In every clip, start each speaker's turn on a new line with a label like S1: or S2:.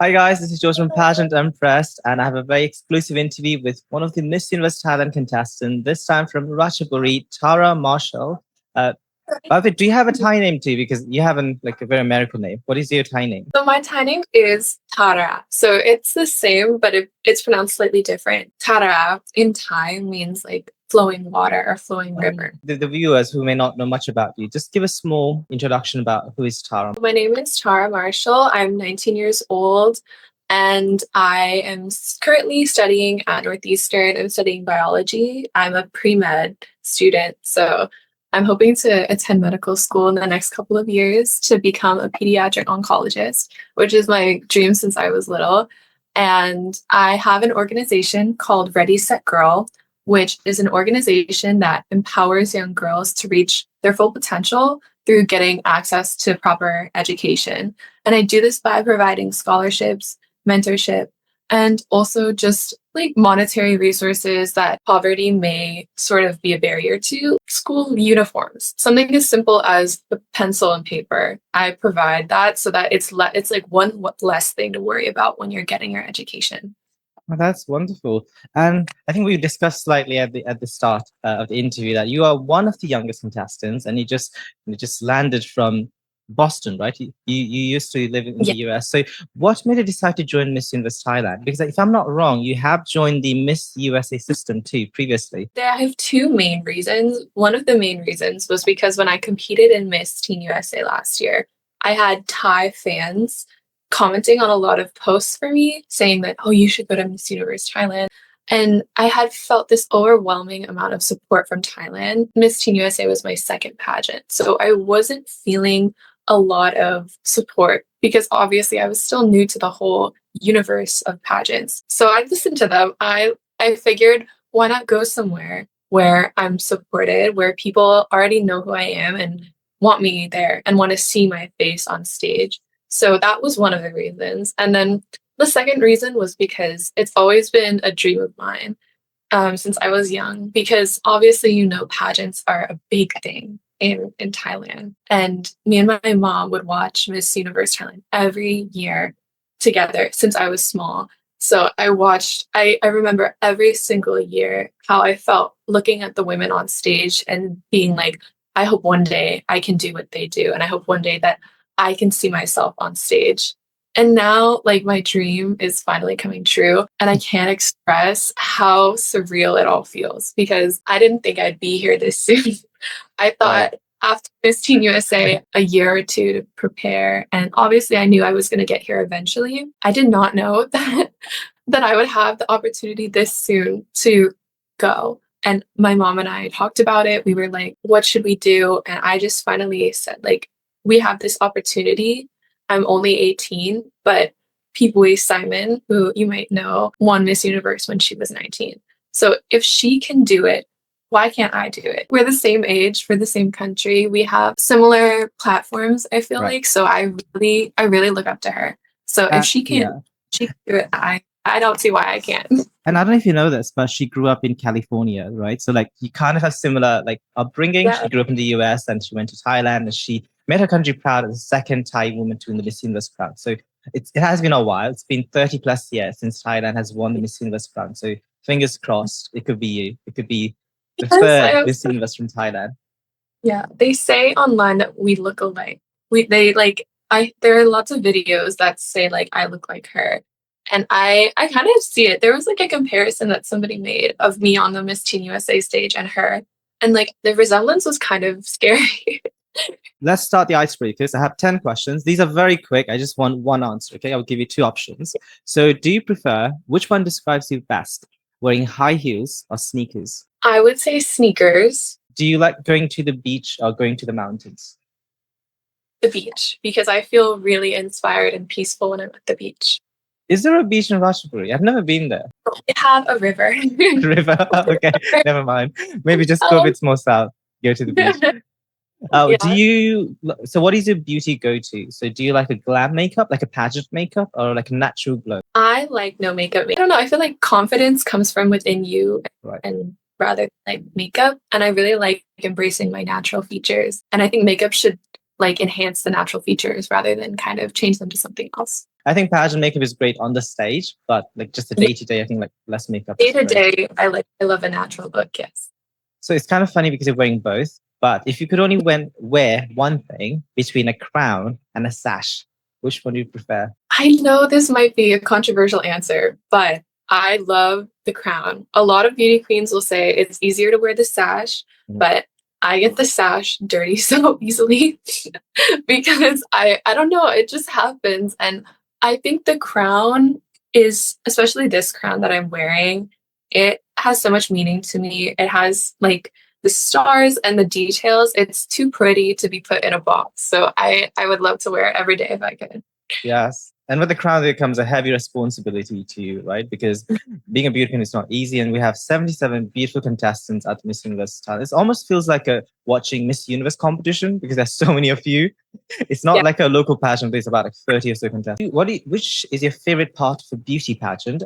S1: Hi guys, this is George from Pageant Empress, and I have a very exclusive interview with one of the Miss Universe Thailand contestants, this time from Ratchaburi, Tara Marshall. Uh, by the way, do you have a Thai name too? Because you have a very American name. What is your Thai name?
S2: So my Thai name is Tara. So it's the same, but it's pronounced slightly different. Tara in Thai means like flowing water or flowing river.
S1: The viewers who may not know much about you, just give a small introduction about who is Tara.
S2: My name is Tara Marshall. I'm 19 years old and I am currently studying at Northeastern. I'm studying biology. I'm a pre-med student. So I'm hoping to attend medical school in the next couple of years to become a pediatric oncologist, which is my dream since I was little. And I have an organization called Ready Set Girl, which is an organization that empowers young girls to reach their full potential through getting access to proper education. And I do this by providing scholarships, mentorship, and also just like monetary resources that poverty may sort of be a barrier to. School uniforms, something as simple as the pencil and paper. I provide that so that it's like one less thing to worry about when you're getting your education.
S1: Oh, that's wonderful. And I think we discussed slightly at the start of the interview that you are one of the youngest contestants, and you just landed from Boston, right? You used to live in the US. So what made you decide to join Miss Universe Thailand? Because if I'm not wrong, you have joined the Miss USA system too previously.
S2: I have two main reasons. One of the main reasons was because when I competed in Miss Teen USA last year, I had Thai fans commenting on a lot of posts for me saying that, oh, you should go to Miss Universe Thailand. And I had felt this overwhelming amount of support from Thailand. Miss Teen USA was my second pageant. So I wasn't feeling a lot of support because obviously I was still new to the whole universe of pageants. So I listened to them. I figured, why not go somewhere where I'm supported, where people already know who I am and want me there and want to see my face on stage. So that was one of the reasons. And then the second reason was because it's always been a dream of mine since I was young, because obviously, pageants are a big thing in Thailand. And me and my mom would watch Miss Universe Thailand every year together since I was small. So I remember every single year how I felt looking at the women on stage and being like, I hope one day I can do what they do. And I hope one day that I can see myself on stage. And now, like, my dream is finally coming true. And I can't express how surreal it all feels because I didn't think I'd be here this soon. I thought after Miss Teen USA, a year or two to prepare. And obviously, I knew I was going to get here eventually. I did not know that I would have the opportunity this soon to go. And my mom and I talked about it. We were like, what should we do? And I just finally said, like, we have this opportunity. I'm only 18, but Pee Simon, who you might know, won Miss Universe when she was 19. So if she can do it, why can't I do it? We're the same age, we're the same country. We have similar platforms, I feel like. So I really look up to her. So if she can do it, I don't see why I can't.
S1: And I don't know if you know this, but she grew up in California, right? So like you kind of have similar like upbringing. Yeah. She grew up in the US and she went to Thailand and she made her country proud as the second Thai woman to win the Miss Universe crown. So it has been a while. It's been 30 plus years since Thailand has won the Miss Universe crown. So fingers crossed, it could be you. It could be the third Miss Universe from Thailand.
S2: Yeah, they say online that we look alike. There are lots of videos that say like I look like her. And I kind of see it. There was like a comparison that somebody made of me on the Miss Teen USA stage and her. And like the resemblance was kind of scary.
S1: Let's start the icebreakers. I have 10 questions. These are very quick. I just want one answer. Okay, I'll give you two options. So do you prefer, which one describes you best? Wearing high heels or sneakers?
S2: I would say sneakers.
S1: Do you like going to the beach or going to the mountains?
S2: The beach, because I feel really inspired and peaceful when I'm at the beach.
S1: Is there a beach in Ratchaburi? I've never been there.
S2: They have a river.
S1: River? Okay, never mind. Maybe just go a bit more south. Go to the beach. So what is your beauty go-to? So do you like a glam makeup, like a pageant makeup, or like a natural glow?
S2: I like no makeup. I don't know. I feel like confidence comes from within you and rather than like makeup. And I really like embracing my natural features. And I think makeup should like enhance the natural features rather than kind of change them to something else.
S1: I think pageant makeup is great on the stage, but like just the day to day, I think like less makeup.
S2: Day to day, I love a natural look. Yes.
S1: So it's kind of funny because you're wearing both. But if you could only wear one thing between a crown and a sash, which one do you prefer?
S2: I know this might be a controversial answer, but I love the crown. A lot of beauty queens will say it's easier to wear the sash, but I get the sash dirty so easily because I don't know, it just happens. And I think the crown is, especially this crown that I'm wearing, it has so much meaning to me. It has like the stars and the details. It's too pretty to be put in a box. So I would love to wear it every day if I could.
S1: Yes. And with the crown, there comes a heavy responsibility to you, right? Because being a beauty queen is not easy. And we have 77 beautiful contestants at Miss Universe Thailand. It almost feels like watching Miss Universe competition because there's so many of you. It's not like a local pageant. There's about like 30 or so contestants. Which is your favorite part of a beauty pageant?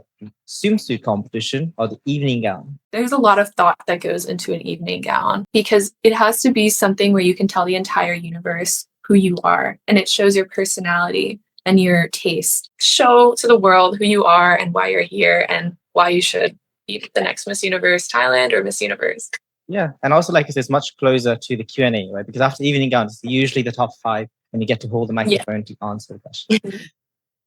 S1: Swimsuit competition or the evening gown?
S2: There's a lot of thought that goes into an evening gown because it has to be something where you can tell the entire universe who you are, and it shows your personality and your taste. Show to the world who you are and why you're here and why you should be the next Miss Universe Thailand or Miss Universe.
S1: Yeah, and also like it's much closer to the Q&A, right? Because after evening gown, it's usually the top 5 and you get to hold the microphone to answer the question.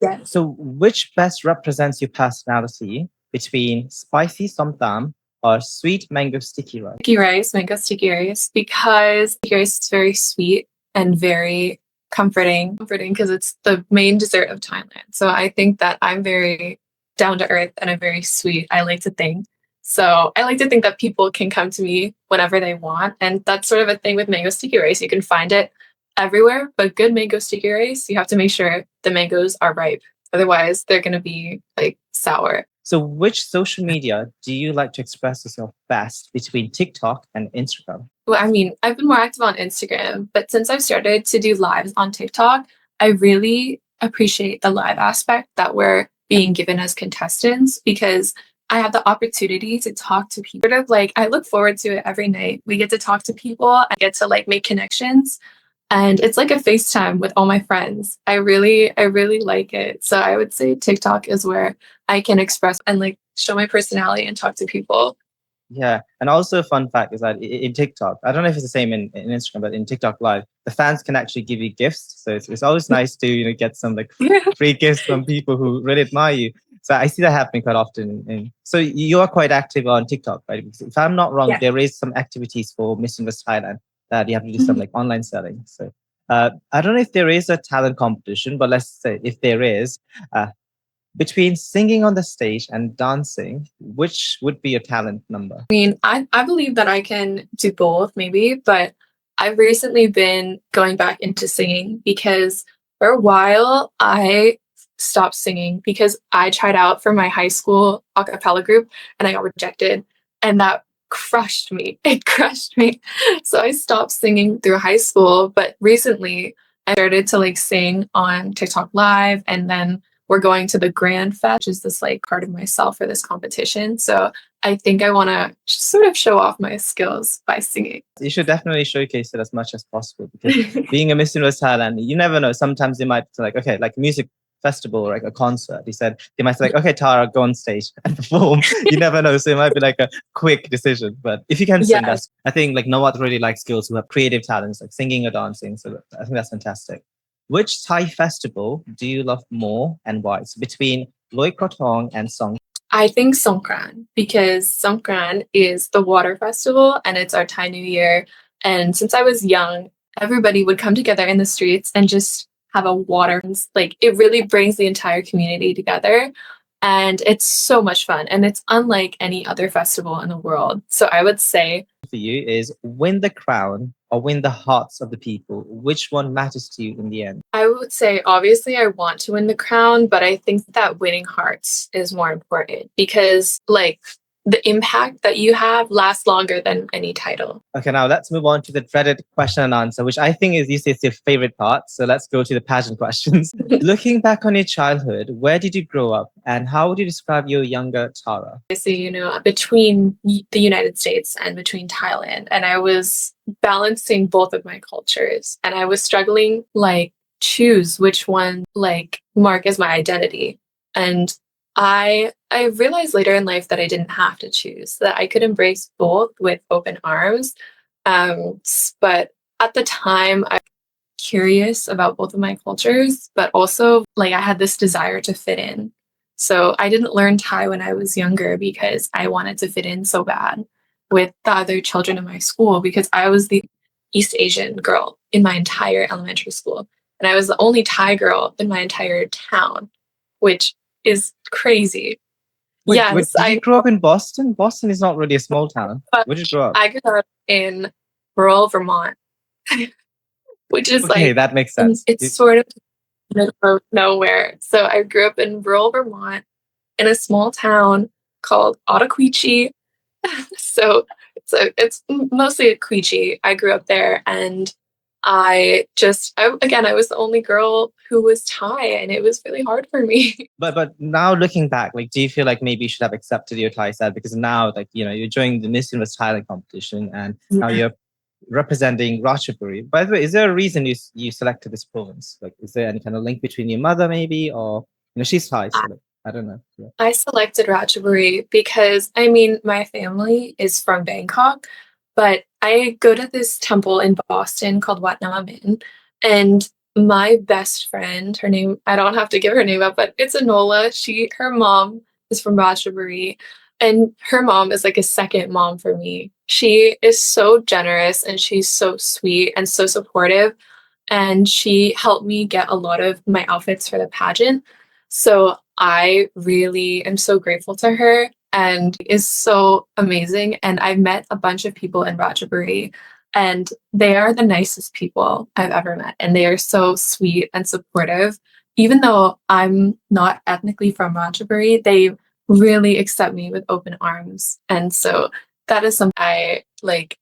S2: Yeah.
S1: So which best represents your personality between spicy somtam or sweet mango sticky rice?
S2: Sticky rice, mango sticky rice, because sticky rice is very sweet and very comforting because it's the main dessert of Thailand. So I think that I'm very down to earth and I'm very sweet, I like to think. So I like to think that people can come to me whenever they want. And that's sort of a thing with mango sticky rice. You can find it everywhere, but good mango sticky rice, you have to make sure the mangoes are ripe. Otherwise, they're going to be like sour.
S1: So which social media do you like to express yourself best between TikTok and Instagram?
S2: Well, I mean, I've been more active on Instagram, but since I've started to do lives on TikTok, I really appreciate the live aspect that we're being given as contestants because I have the opportunity to talk to people. Sort of like, I look forward to it every night. We get to talk to people. I get to like make connections. And it's like a FaceTime with all my friends. I really like it. So I would say TikTok is where I can express and like show my personality and talk to people.
S1: Yeah. And also a fun fact is that in TikTok, I don't know if it's the same in Instagram, but in TikTok Live, the fans can actually give you gifts. So it's always nice to, get some like free gifts from people who really admire you. So I see that happening quite often. So you are quite active on TikTok, right? Because if I'm not wrong, there is some activities for Miss Universe Thailand that you have to do some like online selling. So I don't know if there is a talent competition, but let's say if there is, between singing on the stage and dancing, which would be your talent number?
S2: I mean, I believe that I can do both maybe, but I've recently been going back into singing because for a while I stopped singing because I tried out for my high school a cappella group and I got rejected, and that crushed me. It crushed me. So I stopped singing through high school, but recently I started to like sing on TikTok Live, and then we're going to the Grand Fest, which is this like part of myself for this competition. So I think I want to sort of show off my skills by singing.
S1: You should definitely showcase it as much as possible because being a Miss Universe Thailand, you never know. Sometimes they might like, okay, like music festival or like a concert. They might say like, okay, Tara, go on stage and perform. You never know. So it might be like a quick decision. But if you can sing, I think like no one really likes girls who have creative talents like singing or dancing. So I think that's fantastic. Which Thai festival do you love more and why? So between Loi Krathong and Song.
S2: I think Songkran, because Songkran is the water festival and it's our Thai New Year. And since I was young, everybody would come together in the streets and just have a water. Like it really brings the entire community together. And it's so much fun. And it's unlike any other festival in the world. So I would say
S1: for you is win the crown or win the hearts of the people. Which one matters to you in the end?
S2: I would say, obviously, I want to win the crown, but I think that winning hearts is more important because, like, the impact that you have lasts longer than any title.
S1: Okay, now let's move on to the dreaded question and answer, which I think is usually your favorite part. So let's go to the pageant questions. Looking back on your childhood, where did you grow up and how would you describe your younger Tara?
S2: So, between the United States and between Thailand, and I was balancing both of my cultures, and I was struggling choose which one mark as my identity. And I realized later in life that I didn't have to choose, that I could embrace both with open arms. But at the time, I was curious about both of my cultures, but also I had this desire to fit in. So I didn't learn Thai when I was younger because I wanted to fit in so bad with the other children in my school, because I was the East Asian girl in my entire elementary school. And I was the only Thai girl in my entire town, which is crazy.
S1: Wait,
S2: Yes,
S1: did you grow up in Boston? Boston is not really a small town. Where did you grow up?
S2: I grew up in rural Vermont, which is
S1: that makes sense.
S2: It's sort of middle of nowhere. So I grew up in rural Vermont in a small town called Ottaquiche. So it's mostly Quiche. I grew up there, and I was the only girl who was Thai, and it was really hard for me.
S1: But now looking back, do you feel like maybe you should have accepted your Thai side? Because now, you're joining the Miss Universe Thailand competition, and now you're representing Ratchaburi. By the way, is there a reason you selected this province? Is there any kind of link between your mother, maybe, or she's Thai, so I don't know. Yeah.
S2: I selected Ratchaburi because my family is from Bangkok, but I go to this temple in Boston called Wat Namamin, and my best friend, her name, I don't have to give her name up, but it's Anola. Her mom is from Ratchaburi, and her mom is like a second mom for me. She is so generous, and she's so sweet and so supportive, and she helped me get a lot of my outfits for the pageant. So I really am so grateful to her, and is so amazing. And I've met a bunch of people in Ratchaburi, and they are the nicest people I've ever met. And they are so sweet and supportive. Even though I'm not ethnically from Ratchaburi, they really accept me with open arms. And so that is something I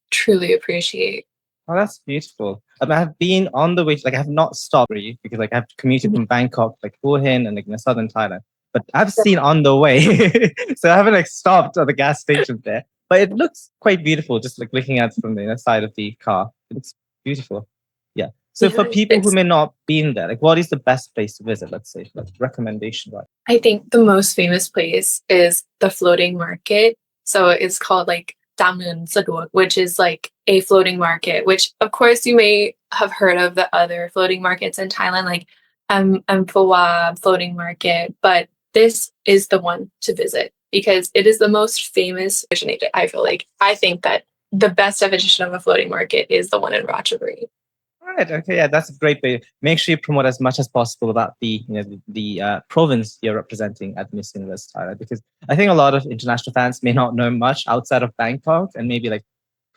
S2: truly appreciate.
S1: Oh, that's beautiful. I have been on the way, I have not stopped really, because I have commuted from Bangkok, Hua Hin, and in southern Thailand. But I've seen on the way, so I haven't stopped at the gas station there. But it looks quite beautiful, just looking at it from the side of the car. It looks beautiful. Yeah. So for people who may not been there, what is the best place to visit? Let's say, recommendation, right?
S2: I think the most famous place is the floating market. So it's called Damun Saduak, which is a floating market, which of course you may have heard of the other floating markets in Thailand, Amphawa floating market, but this is the one to visit because it is the most famous. I think that the best definition of a floating market is the one in Ratchaburi.
S1: Right. Okay. Yeah, that's a great way. Make sure you promote as much as possible about the province you're representing at Miss Universe Thailand, because I think a lot of international fans may not know much outside of Bangkok and maybe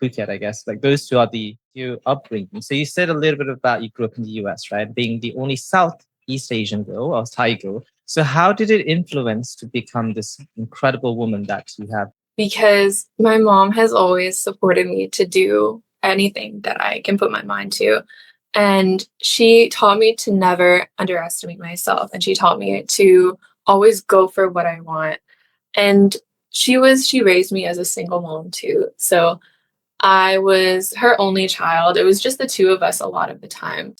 S1: Phuket. I guess those two are your upbringing. So you said a little bit about you grew up in the US, right? Being the only Southeast Asian girl or Thai girl. So how did it influence to become this incredible woman that you have?
S2: Because my mom has always supported me to do anything that I can put my mind to. And she taught me to never underestimate myself. And she taught me to always go for what I want. And she raised me as a single mom too. So I was her only child. It was just the two of us a lot of the time.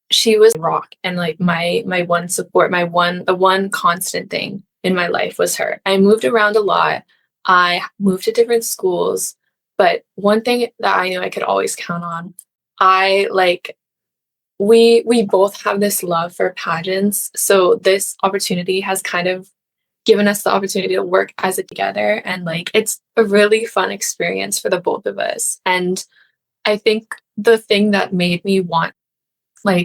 S2: She was a rock, and my one support, the one constant thing in my life was her. I moved around a lot. I moved to different schools, but one thing that I knew I could always count on, we both have this love for pageants. So this opportunity has kind of given us the opportunity to work as it together, and it's a really fun experience for the both of us. And I think the thing that made me want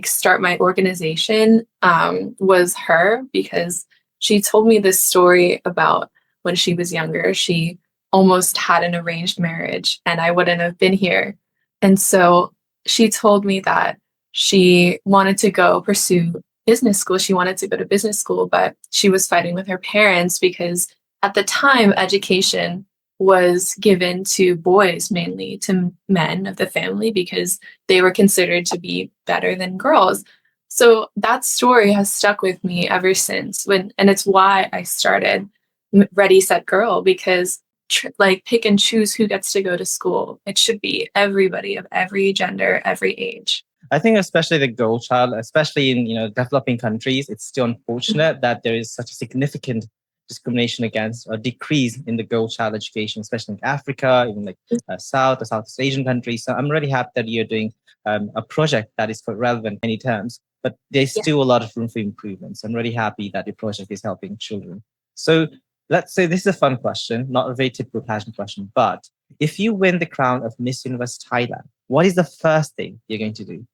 S2: start my organization was her, because she told me this story about when she was younger. She almost had an arranged marriage and I wouldn't have been here. And so she told me that she wanted to go pursue business school. She wanted to go to business school, but she was fighting with her parents because at the time, education was given to boys mainly, to men of the family, because they were considered to be better than girls. So that story has stuck with me ever since, and it's why I started Ready Set Girl, because like pick and choose who gets to go to school. It should be everybody of every gender, every age.
S1: I think especially the girl child, especially in developing countries, it's still unfortunate that there is such a significant discrimination against or decrease in the girl child education, especially in Africa, even like South or Southeast Asian countries. So I'm really happy that you're doing a project that is quite relevant in many terms, but there's
S2: Yeah.
S1: still a lot of room for improvement. So I'm really happy that your project is helping children. So let's say this is a fun question, not a very typical pageant question, but if you win the crown of Miss Universe Thailand, what is the first thing you're going to do?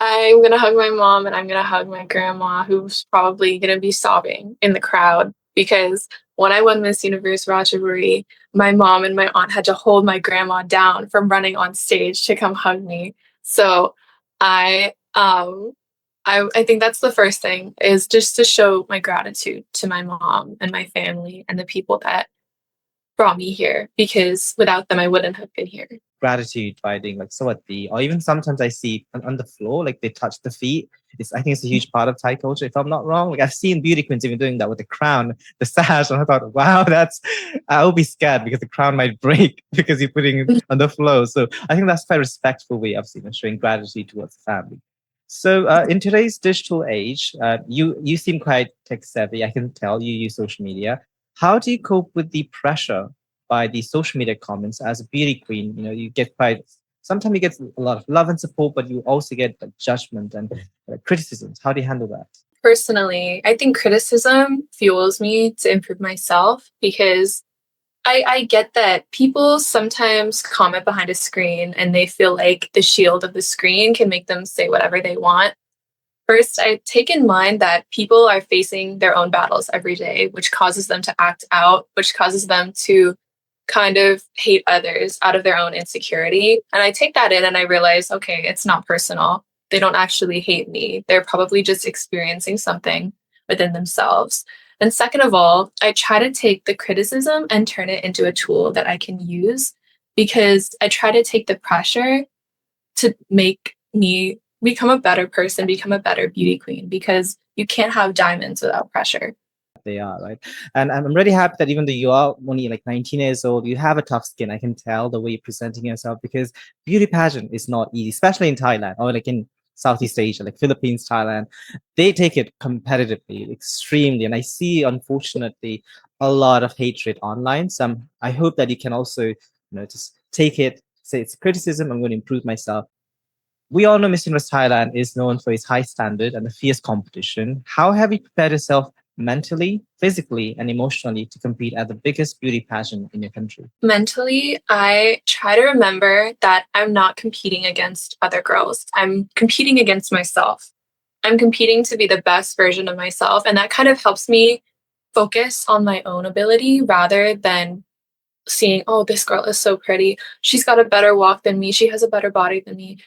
S2: I'm going to hug my mom and I'm going to hug my grandma, who's probably going to be sobbing in the crowd, because when I won Miss Universe Ratchaburi, my mom and my aunt had to hold my grandma down from running on stage to come hug me. So I I think that's the first thing, is just to show my gratitude to my mom and my family and the people that brought me here, because without them I wouldn't have been here.
S1: Gratitude by doing like sawati, or even sometimes I see on the floor, like they touch the feet. I think it's a huge part of Thai culture, if I'm not wrong. Like I've seen beauty queens even doing that with the crown, the sash, and I thought, wow, I'll be scared because the crown might break because you're putting it on the floor. So I think that's quite a respectful way of showing gratitude towards the family. So in today's digital age, you seem quite tech savvy. I can tell you use social media. How do you cope with the pressure by the social media comments as a beauty queen? You get sometimes you get a lot of love and support, but you also get judgment and criticisms. How do you handle that?
S2: Personally, I think criticism fuels me to improve myself, because I get that people sometimes comment behind a screen and they feel like the shield of the screen can make them say whatever they want. First, I take in mind that people are facing their own battles every day, which causes them to act out, which causes them to kind of hate others out of their own insecurity. And I take that in and I realize, okay, it's not personal. They don't actually hate me. They're probably just experiencing something within themselves. And second of all, I try to take the criticism and turn it into a tool that I can use, because I try to take the pressure to make me become a better person, become a better beauty queen, because you can't have diamonds without pressure.
S1: They are, right? And I'm really happy that even though you are only like 19 years old, you have a tough skin. I can tell the way you're presenting yourself, because beauty pageant is not easy, especially in Thailand or like in Southeast Asia, like Philippines, Thailand. They take it competitively, extremely. And I see, unfortunately, a lot of hatred online. So I hope that you can also, just take it, say it's criticism, I'm going to improve myself. We all know Miss Universe Thailand is known for its high standard and the fierce competition. How have you prepared yourself mentally, physically, and emotionally to compete at the biggest beauty pageant in your country?
S2: Mentally, I try to remember that I'm not competing against other girls. I'm competing against myself. I'm competing to be the best version of myself. And that kind of helps me focus on my own ability rather than seeing, oh, this girl is so pretty. She's got a better walk than me. She has a better body than me.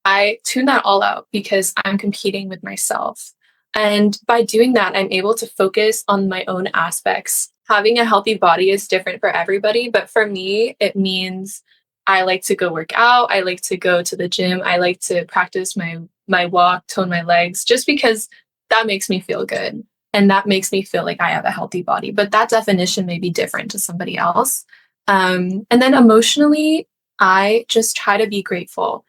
S2: I tune that all out because I'm competing with myself. And by doing that, I'm able to focus on my own aspects. Having a healthy body is different for everybody, but for me, it means I like to go work out. I like to go to the gym. I like to practice my walk, tone my legs, just because that makes me feel good. And that makes me feel like I have a healthy body. But that definition may be different to somebody else. And then emotionally, I just try to be grateful.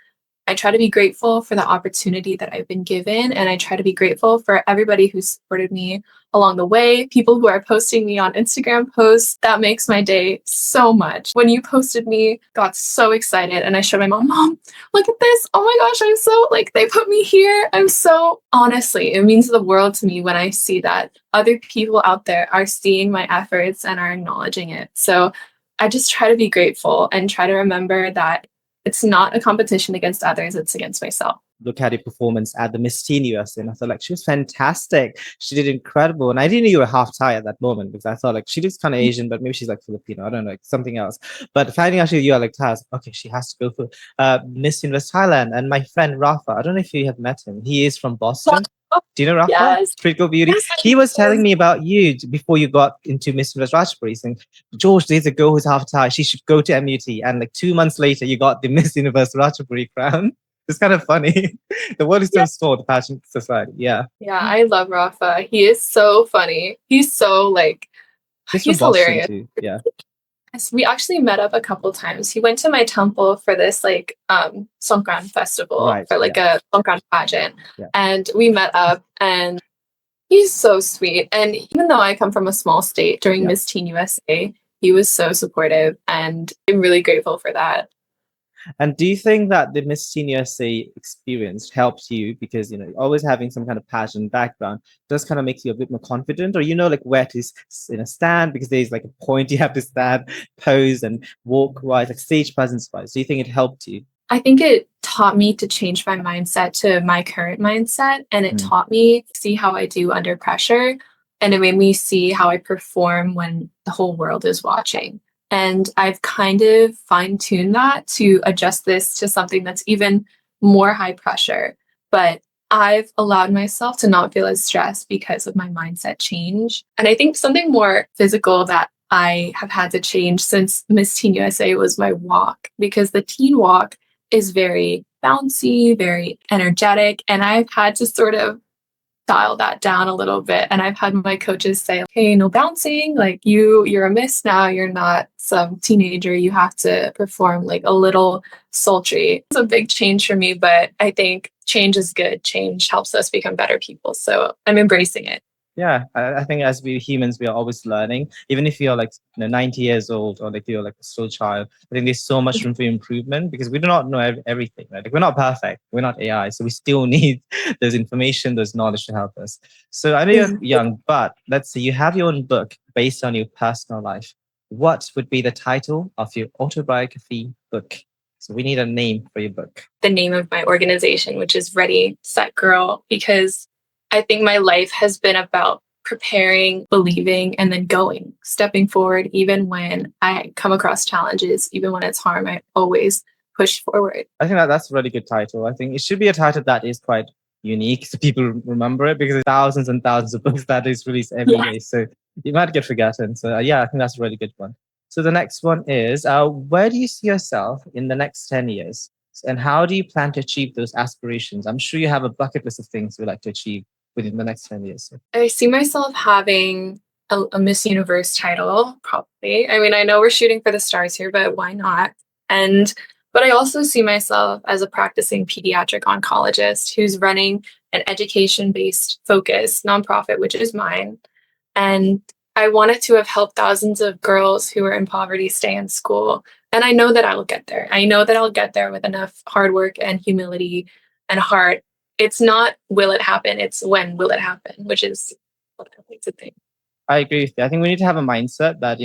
S2: I try to be grateful for the opportunity that I've been given, and I try to be grateful for everybody who supported me along the way, people who are posting me on Instagram posts. That makes my day so much. When you posted me, got so excited, and I showed my mom, look at this. Oh my gosh, I'm so, like, they put me here. I'm so, honestly, it means the world to me when I see that other people out there are seeing my efforts and are acknowledging it. So I just try to be grateful and try to remember that it's not a competition against others, it's against myself.
S1: look at your performance at the Miss Teen USA, and I thought like she was fantastic. She did incredible, and I didn't know you were half Thai at that moment because I thought like she looks kind of Asian, but maybe she's like Filipino. I don't know, like something else. But finding out you are like Thai, I was like, okay, she has to go for Miss Universe Thailand. And my friend Rafa, I don't know if you have met him. He is from Boston. Do you know Rafa?
S2: Yes.
S1: Street Go Beauty. He was telling me about you before you got into Miss Universe Ratchaburi, saying, George, there's a girl who's half Thai. She should go to MUT. And like 2 months later, you got the Miss Universe Ratchaburi crown. It's kind of funny. The world is so small, the pageant society. Yeah.
S2: Yeah, I love Rafa. He is so funny. He's so like,
S1: He's
S2: he's
S1: from Boston
S2: hilarious.
S1: too. Yeah.
S2: We actually met up a couple times. He went to my temple for this like Songkran festival,
S1: Right,
S2: for like a Songkran pageant.
S1: Yeah.
S2: And we met up, and he's so sweet. And even though I come from a small state, during
S1: Yeah.
S2: Miss Teen USA, he was so supportive, and I'm really grateful for that.
S1: And do you think that the Miss Teen USA experience helps you because you know always having some kind of passion background does kind of make you a bit more confident, or you know like where to stand because there's like a point you have to stand, pose, and walk wise, like stage presence wise. Do you think it helped you?
S2: I think it taught me to change my mindset to my current mindset, and it taught me to see how I do under pressure, and it made me see how I perform when the whole world is watching. And I've kind of fine-tuned that to adjust this to something that's even more high pressure. But I've allowed myself to not feel as stressed because of my mindset change. And I think something more physical that I have had to change since Miss Teen USA was my walk, because the teen walk is very bouncy, very energetic, and I've had to sort of dial that down a little bit. And I've had my coaches say, hey, no bouncing, like you're a miss now, you're not some teenager, you have to perform like a little sultry. It's a big change for me, but I think change is good. Change helps us become better people. So I'm embracing it.
S1: Yeah, I think as we humans, we are always learning. Even if you're like 90 years old or like you're like a still child, I think there's so much room for improvement because we do not know everything. Right? Like we're not perfect, we're not AI, so we still need those information, those knowledge to help us. So I know you're young, but let's say you have your own book based on your personal life. What would be the title of your autobiography book? So we need a name for your book.
S2: The name of my organization, which is Ready, Set, Girl, because I think my life has been about preparing, believing, and then going, stepping forward, even when I come across challenges, even when it's hard, I always push forward.
S1: I think that's a really good title. I think it should be a title that is quite unique so people remember it because there's thousands and thousands of books that is released every day. So you might get forgotten. So yeah, I think that's a really good one. So the next one is, where do you see yourself in the next 10 years? And how do you plan to achieve those aspirations? I'm sure you have a bucket list of things you'd like to achieve within the next 10 years.
S2: I see myself having a Miss Universe title, probably. I mean, I know we're shooting for the stars here, but why not? But I also see myself as a practicing pediatric oncologist who's running an education-based focused nonprofit, which is mine. And I wanted to have helped thousands of girls who are in poverty stay in school. And I know that I'll get there. I know that I'll get there with enough hard work and humility and heart. It's not will it happen, it's when will it happen, which is what I like to think.
S1: I agree with you. I think we need to have a mindset that,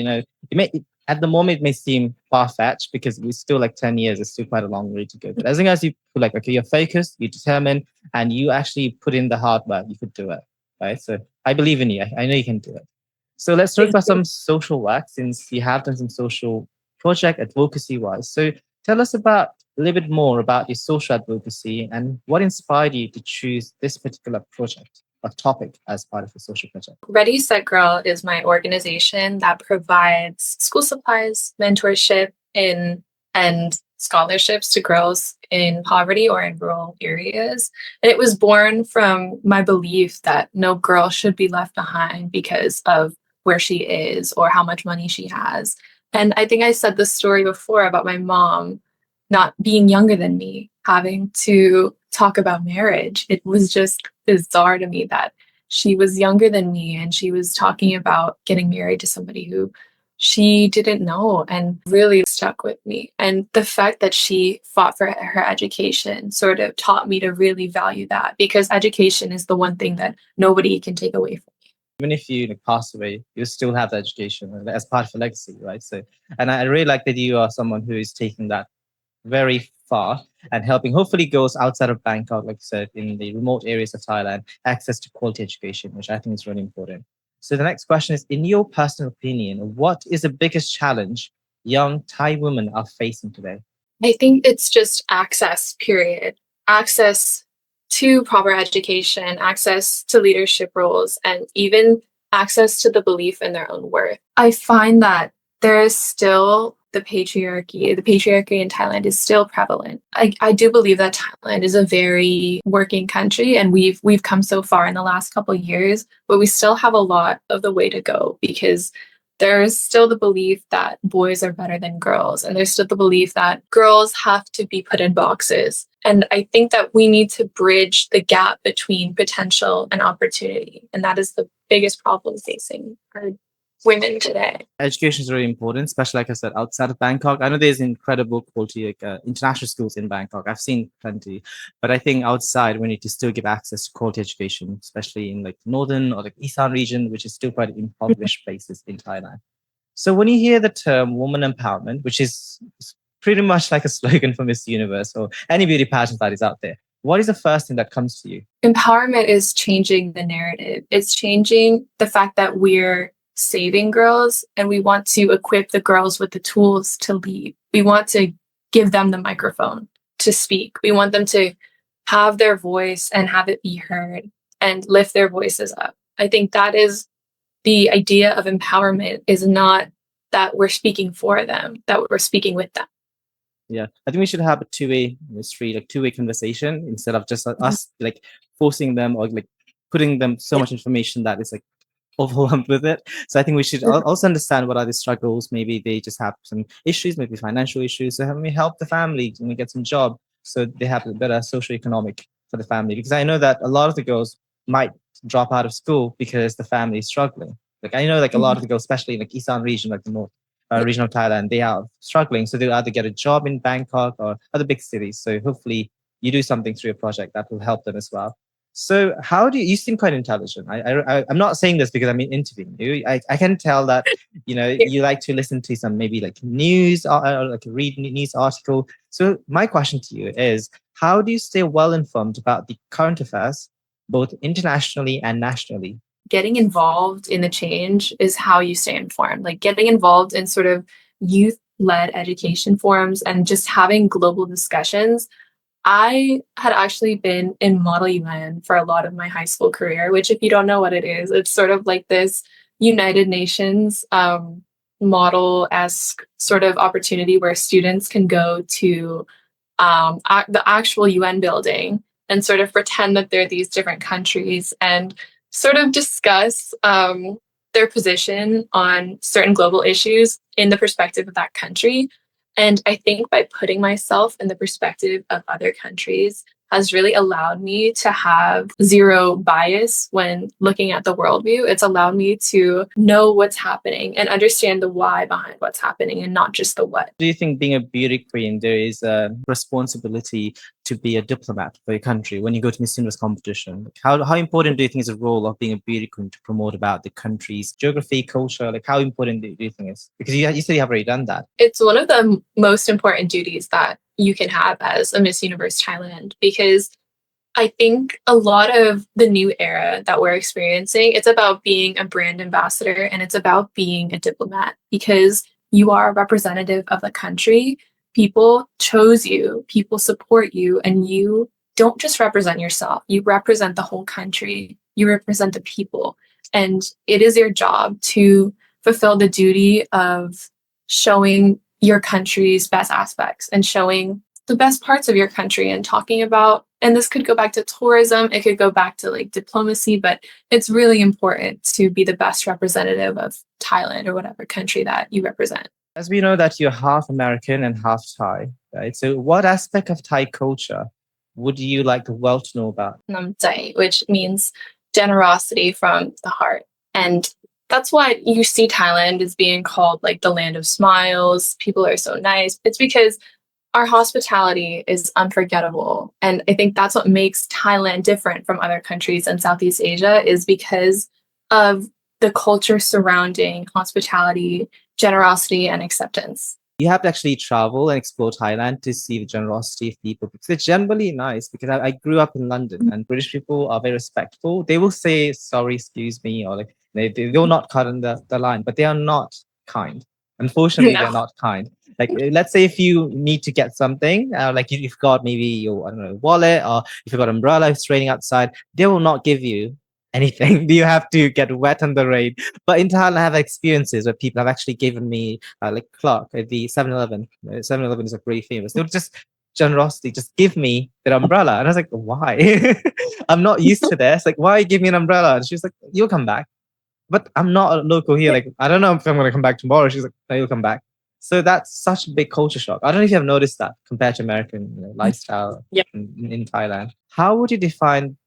S1: at the moment it may seem far-fetched because we're still like 10 years, it's still quite a long way to go. But as long as you feel like, okay, you're focused, you're determined, and you actually put in the hard work, you could do it, right? So I believe in you. I know you can do it. So let's talk about some social work since you have done some social project advocacy-wise. So tell us a little bit more about your social advocacy and what inspired you to choose this particular project or topic as part of the social project.
S2: Ready, Set, Girl is my organization that provides school supplies, mentorship, and scholarships to girls in poverty or in rural areas. And it was born from my belief that no girl should be left behind because of where she is or how much money she has. And I think I said this story before about my mom not being younger than me, having to talk about marriage. It was just bizarre to me that she was younger than me and she was talking about getting married to somebody who she didn't know, and really stuck with me. And the fact that she fought for her education sort of taught me to really value that, because education is the one thing that nobody can take away from you.
S1: Even if you pass away, you still have the education as part of a legacy, right? So, and I really like that you are someone who is taking that very far and helping hopefully girls outside of Bangkok, like you said, in the remote areas of Thailand, access to quality education, which I think is really important. So the next question is, in your personal opinion, what is the biggest challenge young Thai women are facing today?
S2: I think it's just access, period. Access to proper education, access to leadership roles, and even access to the belief in their own worth. I find that there is still the patriarchy. The patriarchy in Thailand is still prevalent. I do believe that Thailand is a very working country, and we've come so far in the last couple of years, but we still have a lot of the way to go because there's still the belief that boys are better than girls, and there's still the belief that girls have to be put in boxes. And I think that we need to bridge the gap between potential and opportunity, and that is the biggest problem facing our women today.
S1: Education is really important, especially like I said, outside of Bangkok. I know there's incredible quality international schools in Bangkok. I've seen plenty, but I think outside we need to still give access to quality education, especially in like northern or like Isan region, which is still quite impoverished places in Thailand. So when you hear the term woman empowerment, which is pretty much like a slogan for Miss Universe or any beauty pageant that is out there, what is the first thing that comes to you?
S2: Empowerment is changing the narrative. It's changing the fact that we're saving girls and we want to equip the girls with the tools to lead. We want to give them the microphone to speak. We want them to have their voice and have it be heard and lift their voices up. I think that is the idea of empowerment, is not that we're speaking for them, that we're speaking with them.
S1: Yeah, I think we should have a two-way conversation instead of just us like forcing them or like putting them so much information that it's like overwhelmed with it. So I think we should also understand what are the struggles. Maybe they just have some issues, maybe financial issues. So we help the family and we get some job so they have a better socioeconomic for the family. Because I know that a lot of the girls might drop out of school because the family is struggling. Like I know like a lot of the girls, especially in like Isan region, like the north region of Thailand, they are struggling. So they'll either get a job in Bangkok or other big cities. So hopefully you do something through your project that will help them as well. So how do you seem quite intelligent? I'm not saying this because I'm interviewing you. I can tell that, you know, you like to listen to some maybe like news or like read news article. So my question to you is, how do you stay well informed about the current affairs, both internationally and nationally?
S2: Getting involved in the change is how you stay informed. Like getting involved in sort of youth-led education forums and just having global discussions. I had actually been in Model UN for a lot of my high school career, which if you don't know what it is, it's sort of like this United Nations model-esque sort of opportunity where students can go to the actual UN building and sort of pretend that they're these different countries and sort of discuss their position on certain global issues in the perspective of that country. And I think by putting myself in the perspective of other countries has really allowed me to have zero bias when looking at the worldview. It's allowed me to know what's happening and understand the why behind what's happening and not just the what.
S1: Do you think being a beauty queen, there is a responsibility to be a diplomat for your country when you go to Miss Universe competition? Like how important do you think is the role of being a beauty queen to promote about the country's geography, culture? Like how important do you think is? Because you said you have already done that.
S2: It's one of the most important duties that you can have as a Miss Universe Thailand, because I think a lot of the new era that we're experiencing, it's about being a brand ambassador and it's about being a diplomat, because you are a representative of the country. People chose you, people support you, and you don't just represent yourself, you represent the whole country, you represent the people. And it is your job to fulfill the duty of showing your country's best aspects and showing the best parts of your country and talking about, and this could go back to tourism, it could go back to like diplomacy, but it's really important to be the best representative of Thailand or whatever country that you represent.
S1: As we know that you're half American and half Thai, right? So what aspect of Thai culture would you like the world to know about?
S2: Namdai, which means generosity from the heart. And that's why you see Thailand as being called like the land of smiles. People are so nice. It's because our hospitality is unforgettable. And I think that's what makes Thailand different from other countries in Southeast Asia, is because of the culture surrounding hospitality, generosity, and acceptance.
S1: You have to actually travel and explore Thailand to see the generosity of people because they're generally nice. Because I grew up in London and British people are very respectful. They will say sorry, excuse me, or like they will not cut on the line, but they are not kind. Unfortunately,
S2: No.
S1: they're not kind. Like let's say if you need to get something, like you've got maybe your I don't know wallet or if you've got umbrella, it's raining outside, they will not give you anything. You have to get wet on the rain. But in Thailand, I have experiences where people have actually given me like clock at the 7-Eleven. 7-Eleven is like really famous. They'll just generosity, just give me that umbrella. And I was like, why? I'm not used to this. Like, why give me an umbrella? And she was like, you'll come back. But I'm not a local here. Like, I don't know if I'm going to come back tomorrow. She's like, no, you'll come back. So that's such a big culture shock. I don't know if you have noticed that compared to American lifestyle
S2: Yeah.
S1: in Thailand. How would you define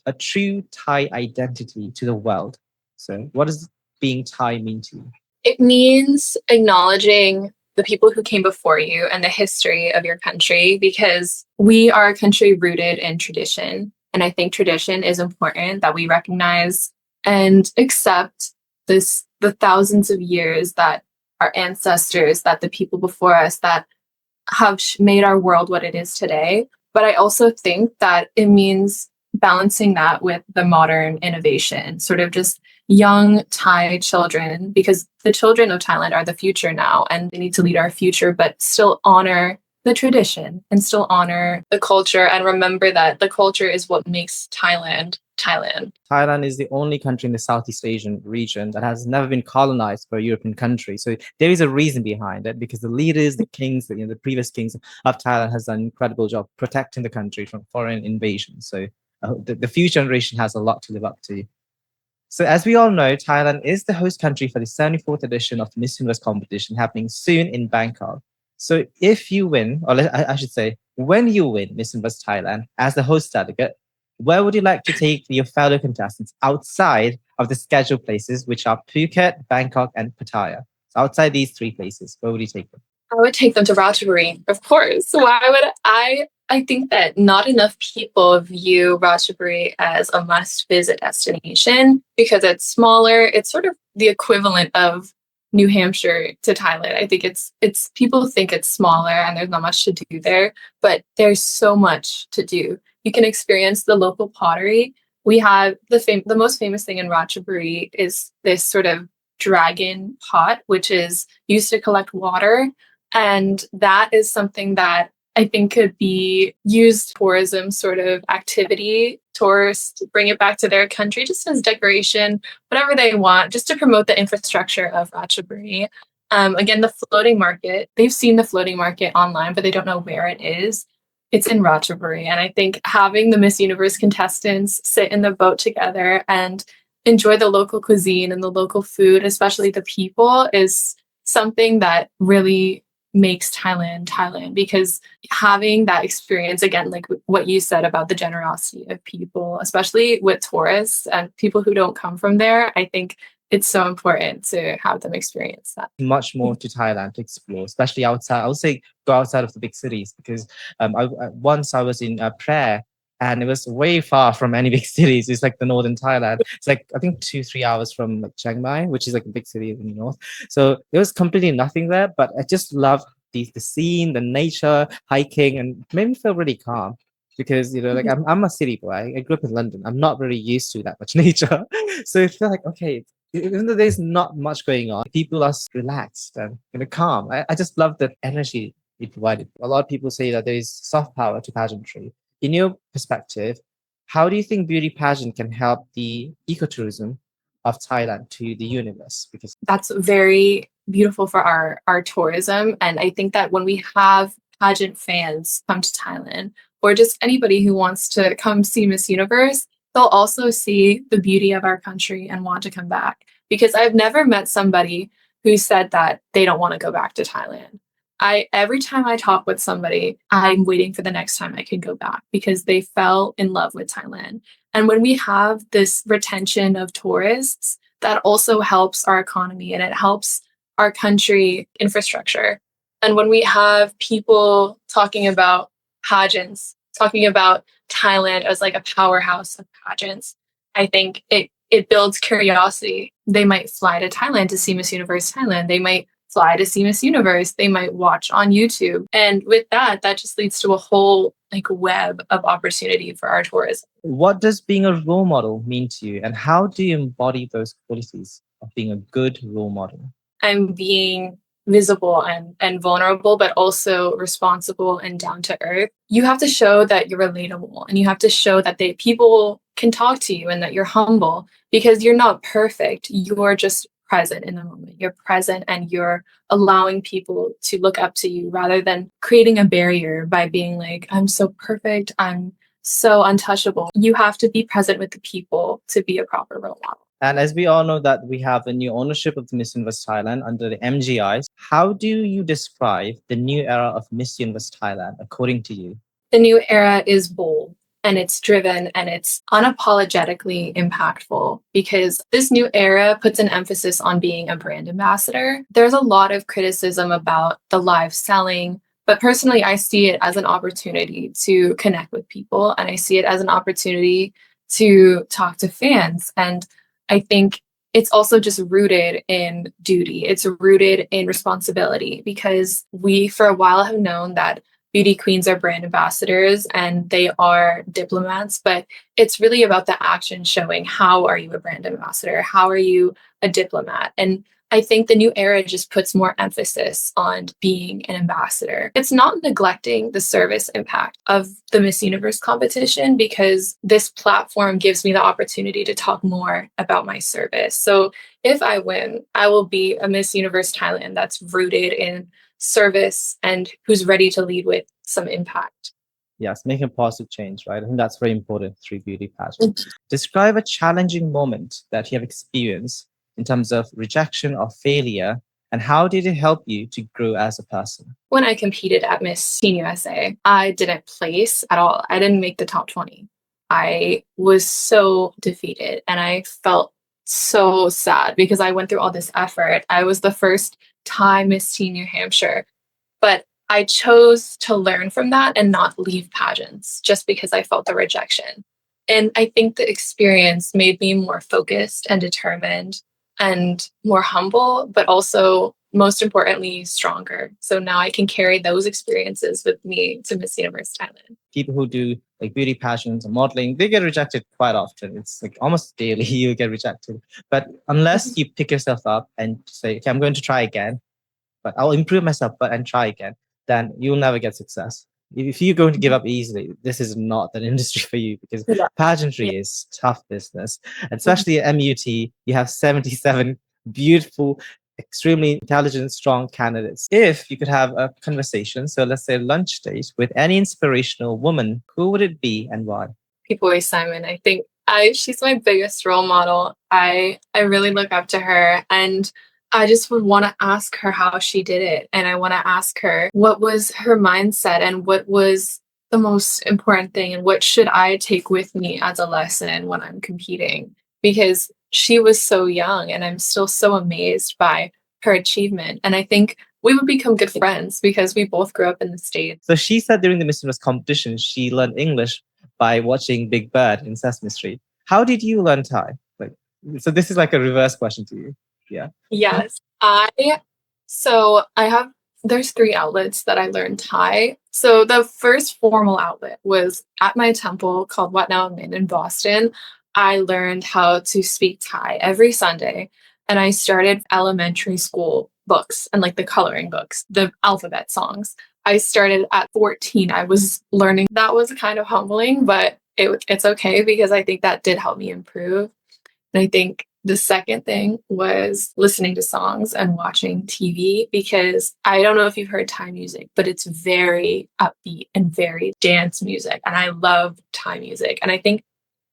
S1: a true Thai identity to the world? So, what does being Thai mean to you?
S2: It means acknowledging the people who came before you and the history of your country, because we are a country rooted in tradition. And I think tradition is important, that we recognize and accept the thousands of years that our ancestors, that the people before us that have made our world what it is today. But I also think that it means balancing that with the modern innovation, sort of just young Thai children, because the children of Thailand are the future now and they need to lead our future, but still honor the tradition and still honor the culture and remember that the culture is what makes Thailand Thailand.
S1: Thailand is the only country in the Southeast Asian region that has never been colonized by a European country. So there is a reason behind it, because the leaders, the kings, the previous kings of Thailand has done an incredible job protecting the country from foreign invasion. So the future generation has a lot to live up to. So as we all know, Thailand is the host country for the 74th edition of Miss Universe competition happening soon in Bangkok. So if you win, or I should say, when you win Miss Universe Thailand as the host delegate, where would you like to take your fellow contestants outside of the scheduled places, which are Phuket, Bangkok, and Pattaya? So outside these three places, where would you take them?
S2: I would take them to Ratchaburi, of course. Why would I think that not enough people view Ratchaburi as a must-visit destination because it's smaller. It's sort of the equivalent of New Hampshire to Thailand. I think it's people think it's smaller and there's not much to do there, but there's so much to do. You can experience the local pottery. We have the most famous thing in Ratchaburi is this sort of dragon pot, which is used to collect water. And that is something that I think could be used tourism sort of activity. Tourists bring it back to their country just as decoration, whatever they want, just to promote the infrastructure of Ratchaburi. Again, the floating market, they've seen the floating market online, but they don't know where it is. It's in Ratchaburi. And I think having the Miss Universe contestants sit in the boat together and enjoy the local cuisine and the local food, especially the people, is something that really makes Thailand, because having that experience, again, like what you said about the generosity of people, especially with tourists and people who don't come from there, I think it's so important to have them experience that.
S1: Much more to Thailand to explore, especially outside. I would say go outside of the big cities because once I was in Prayer, and it was way far from any big cities. It's like the northern Thailand. It's like I think 2-3 hours from like Chiang Mai, which is like a big city in the north. So there was completely nothing there, but I just loved the scene, the nature, hiking, and it made me feel really calm. Because like I'm a city boy. I grew up in London. I'm not really used to that much nature, so it felt like okay. Even though there's not much going on, people are relaxed and calm. I just love the energy it provided. A lot of people say that there is soft power to pageantry. In your perspective, how do you think beauty pageant can help the ecotourism of Thailand to the universe? Because
S2: that's very beautiful for our tourism. And I think that when we have pageant fans come to Thailand, or just anybody who wants to come see Miss Universe, they'll also see the beauty of our country and want to come back. Because I've never met somebody who said that they don't want to go back to Thailand. Every time I talk with somebody, I'm waiting for the next time I can go back because they fell in love with Thailand. And when we have this retention of tourists, that also helps our economy and it helps our country infrastructure. And when we have people talking about pageants, talking about Thailand as like a powerhouse of pageants, I think it builds curiosity. They might fly to Thailand to see Miss Universe Thailand. They might fly to see Miss Universe. They might watch on YouTube. And with that, that just leads to a whole like web of opportunity for our tourism.
S1: What does being a role model mean to you? And how do you embody those qualities of being a good role model?
S2: I'm being visible and vulnerable, but also responsible and down to earth. You have to show that you're relatable, and you have to show that people can talk to you and that you're humble, because you're not perfect. You're just present in the moment. You're present and you're allowing people to look up to you rather than creating a barrier by being like, I'm so perfect, I'm so untouchable. You have to be present with the people to be a proper role model.
S1: And as we all know that we have a new ownership of the Miss Universe Thailand under the MGIs, how do you describe the new era of Miss Universe Thailand according to you?
S2: The new era is bold and it's driven and it's unapologetically impactful, because this new era puts an emphasis on being a brand ambassador. There's a lot of criticism about the live selling, but personally, I see it as an opportunity to connect with people, and I see it as an opportunity to talk to fans. And I think it's also just rooted in duty. It's rooted in responsibility, because we, for a while, have known that beauty queens are brand ambassadors and they are diplomats, but it's really about the action showing how are you a brand ambassador? How are you a diplomat? And I think the new era just puts more emphasis on being an ambassador. It's not neglecting the service impact of the Miss Universe competition, because this platform gives me the opportunity to talk more about my service. So if I win, I will be a Miss Universe Thailand that's rooted in service and who's ready to lead with some impact.
S1: Yes, making a positive change, right? I think that's very important through beauty pageant. Describe a challenging moment that you have experienced in terms of rejection or failure, and how did it help you to grow as a person?
S2: When I competed at Miss Teen USA, I didn't place at all. I didn't make the top 20. I was so defeated and I felt so sad because I went through all this effort. I was the first Thai Miss Teen New Hampshire, but I chose to learn from that and not leave pageants just because I felt the rejection. And I think the experience made me more focused and determined and more humble, but also, most importantly, stronger. So now I can carry those experiences with me to Miss Universe Thailand.
S1: People who do like beauty pageants or modeling, they get rejected quite often. It's like almost daily you get rejected. But unless you pick yourself up and say, okay, I'm going to try again, but I'll improve myself and try again, then you'll never get success. If you're going to give up easily, this is not an industry for you, because pageantry is tough business. And especially at MUT, you have 77 beautiful, extremely intelligent, strong candidates. If you could have a conversation, so let's say a lunch date with any inspirational woman, who would it be and why?
S2: People Boy Simon. I think she's my biggest role model. I really look up to her, and I just would want to ask her how she did it. And I want to ask her what was her mindset and what was the most important thing and what should I take with me as a lesson when I'm competing, because she was so young and I'm still so amazed by her achievement. And I think we would become good friends because we both grew up in the States.
S1: So she said during the Miss Universe competition, she learned English by watching Big Bird in Sesame Street. How did you learn Thai? So this is like a reverse question to you. Yeah.
S2: Yes. There's 3 outlets that I learned Thai. So the first formal outlet was at my temple called Wat Now Min in Boston. I learned how to speak Thai every Sunday, and I started elementary school books and like the coloring books, the alphabet songs. I started at 14. I was learning. That was kind of humbling, but it's okay because I think that did help me improve. And I think the second thing was listening to songs and watching TV, because I don't know if you've heard Thai music, but it's very upbeat and very dance music. And I love Thai music. And I think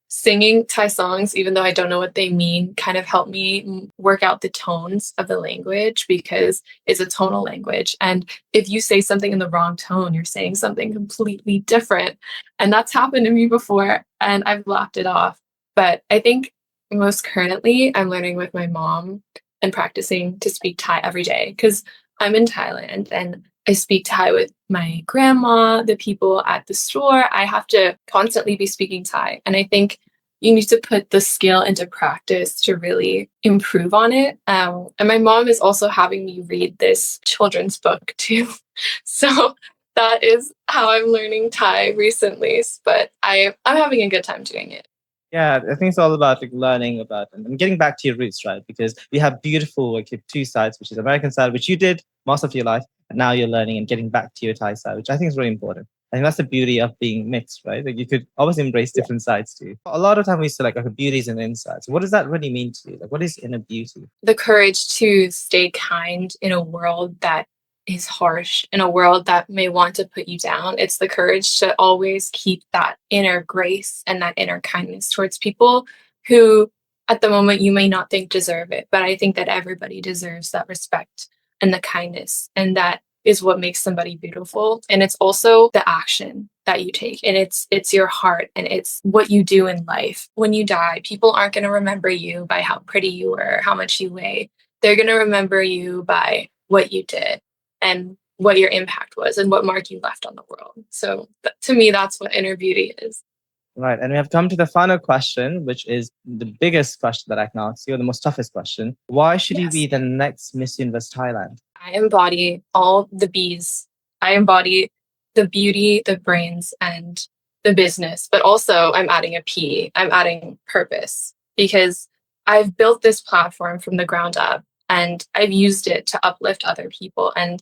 S2: singing Thai songs, even though I don't know what they mean, kind of helped me work out the tones of the language, because it's a tonal language. And if you say something in the wrong tone, you're saying something completely different. And that's happened to me before, and I've laughed it off. But I think most currently, I'm learning with my mom and practicing to speak Thai every day, because I'm in Thailand and I speak Thai with my grandma, the people at the store. I have to constantly be speaking Thai. And I think you need to put the skill into practice to really improve on it. And my mom is also having me read this children's book too. So that is how I'm learning Thai recently. But I'm having a good time doing it.
S1: Yeah, I think it's all about like learning about and getting back to your roots, right? Because we have beautiful like two sides, which is American side, which you did most of your life, and now you're learning and getting back to your Thai side, which I think is really important. I think that's the beauty of being mixed, right? Like you could always embrace different sides too. A lot of time we say like, okay, beauty is an inside. So what does that really mean to you? Like what is inner beauty?
S2: The courage to stay kind in a world that is harsh, in a world that may want to put you down. It's the courage to always keep that inner grace and that inner kindness towards people who at the moment you may not think deserve it. But I think that everybody deserves that respect and the kindness. And that is what makes somebody beautiful. And it's also the action that you take. And it's your heart and it's what you do in life. When you die, people aren't going to remember you by how pretty you were, how much you weigh. They're going to remember you by what you did and what your impact was and what mark you left on the world. So to me, that's what inner beauty is.
S1: Right. And we have come to the final question, which is the biggest question that I can ask you, or the most toughest question. Why should you be the next Miss Universe Thailand?
S2: I embody all the B's. I embody the beauty, the brains, and the business. But also I'm adding a P. I'm adding purpose because I've built this platform from the ground up and I've used it to uplift other people. And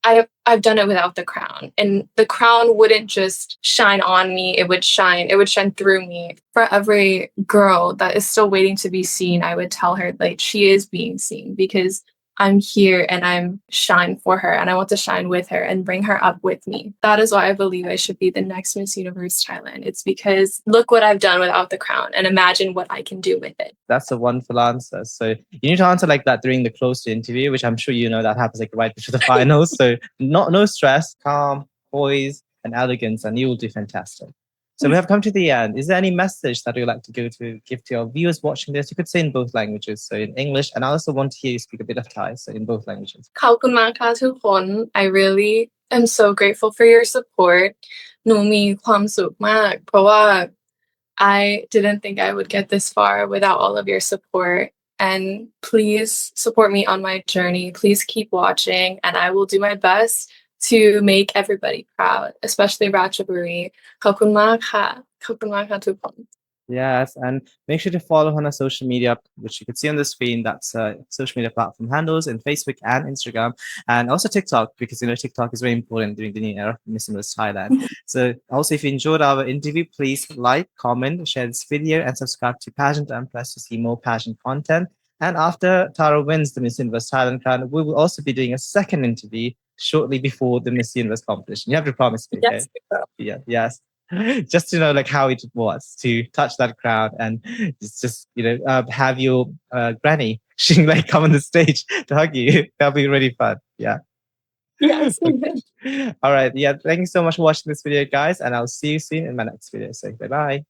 S2: I've done it without the crown, and the crown wouldn't just shine on me. It would shine through me. For every girl that is still waiting to be seen, I would tell her like she is being seen because I'm here and I'm shine for her and I want to shine with her and bring her up with me. That is why I believe I should be the next Miss Universe Thailand. It's because look what I've done without the crown and imagine what I can do with it.
S1: That's a wonderful answer. So you need to answer like that during the closed interview, which I'm sure you know that happens like right before the finals. So no stress, calm, poise, and elegance, and you will do fantastic. So we have come to the end. Is there any message that you'd like to give to your viewers watching this? You could say in both languages, so in English, and I also want to hear you speak a bit of Thai, so in both languages.
S2: ขอบคุณมากค่ะทุกคน I really am so grateful for your support หนูมีความสุขมากเพราะว่า I didn't think I would get this far without all of your support. And please support me on my journey. Please keep watching, and I will do my best to make everybody proud, especially Ratchaburi. ขอบคุณมากค่ะ ขอบคุณมากค่ะทุกคน
S1: Yes, and make sure to follow her on social media, which you can see on the screen. That's social media platform handles in Facebook and Instagram, and also TikTok, because TikTok is very important during the new era of Miss Universe Thailand. So also, if you enjoyed our interview, please like, comment, share this video, and subscribe to Pageant Empress to see more pageant content. And after Tara wins the Miss Universe Thailand crown, we will also be doing a second interview shortly before the Miss Universe competition. You have to promise me, okay?
S2: Yes.
S1: Yes. Just to know like how it was to touch that crowd and just have your granny she like come on the stage to hug you. That'll be really fun. Yeah.
S2: Yes.
S1: All right. Yeah. Thank you so much for watching this video, guys, and I'll see you soon in my next video. So bye bye.